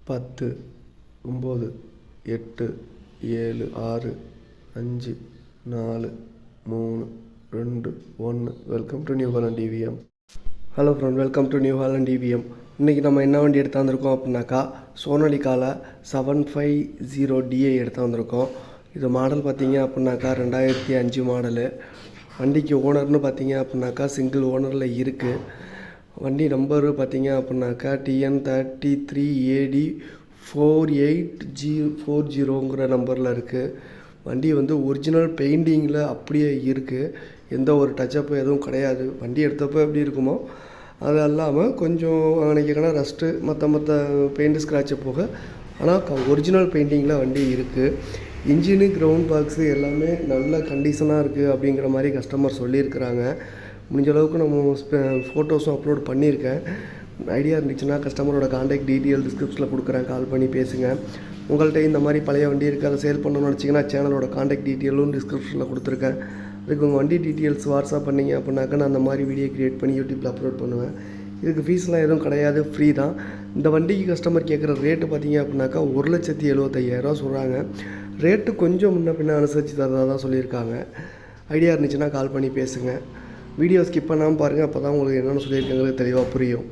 10 9 8 7 6 5 4 3 2 1. Welcome to New Holland TVM. Hello friend, welcome to New Holland TVM. இன்றைக்கி நம்ம என்ன வண்டி எடுத்து வந்திருக்கோம் அப்படின்னாக்கா சோனாலிகாவில் 750DI எடுத்து வந்திருக்கோம். இது மாடல் பார்த்தீங்க அப்படின்னாக்கா 2005 மாடலு. வண்டிக்கு ஓனர்னு பார்த்தீங்க அப்படின்னாக்கா சிங்கிள் ஓனரில் இருக்குது. வண்டி நம்பரு பார்த்தீங்க அப்படின்னாக்கா TN30AD48G40ங்கிற நம்பரில் இருக்குது. வண்டி ஒரிஜினல் பெயிண்டிங்கில் அப்படியே இருக்குது. எந்த ஒரு டச்சப்பும் எதுவும் கிடையாது. வண்டி எடுத்தப்போ எப்படி இருக்குமோ அது இல்லாமல் கொஞ்சம் அன்றைக்கி ரஸ்ட்டு மற்ற பெயிண்ட் ஸ்க்ராட்சை போக, ஆனால் ஒரிஜினல் பெயிண்டிங்கில் வண்டி இருக்குது. இன்ஜினு கிரவுண்ட் பாக்ஸு எல்லாமே நல்ல கண்டிஷனாக இருக்குது அப்படிங்கிற மாதிரி கஸ்டமர் சொல்லியிருக்கிறாங்க. முடிஞ்ச அளவுக்கு நம்ம ஃபோட்டோஸும் அப்லோட் பண்ணியிருக்கேன். ஐடியா இருந்துச்சுன்னா கஸ்டமரோட கான்டாக்ட் டீட்டெயில் டிஸ்கிரிப்ஷனில் கொடுக்குறேன், கால் பண்ணி பேசுங்க. உங்கள்கிட்ட இந்த மாதிரி பழைய வண்டி இருக்குது, அதை சேல் பண்ணணும்னு நினச்சிங்கன்னா சேனலோட கான்டாக்ட் டீட்டெயிலும் டிஸ்கிரிப்ஷனில் கொடுத்துருக்கேன். அதுக்கு உங்கள் வண்டி டீட்டெயில்ஸ் வாட்ஸ்அப் பண்ணிங்க அப்படின்னாக்கா நான் அந்த மாதிரி வீடியோ க்ரியேட் பண்ணி யூடியூப்பில் அப்லோட் பண்ணுவேன். இதுக்கு ஃபீஸ்லாம் எதுவும் கிடையாது, ஃப்ரீ தான். இந்த வண்டிக்கு கஸ்டமர் கேட்குற ரேட்டு பார்த்தீங்க அப்படின்னாக்கா 1,75,000 சொல்கிறாங்க. ரேட்டு கொஞ்சம் முன்ன பின்ன அனுசரித்து தரதாக தான் சொல்லியிருக்காங்க. ஐடியா இருந்துச்சுன்னா கால் பண்ணி பேசுங்க. வீடியோ ஸ்கிப் பண்ணாமல் பாருங்கள், அப்போ தான் உங்களுக்கு என்னென்னு சொல்லியிருக்காங்கிறது தெளிவாக புரியும்.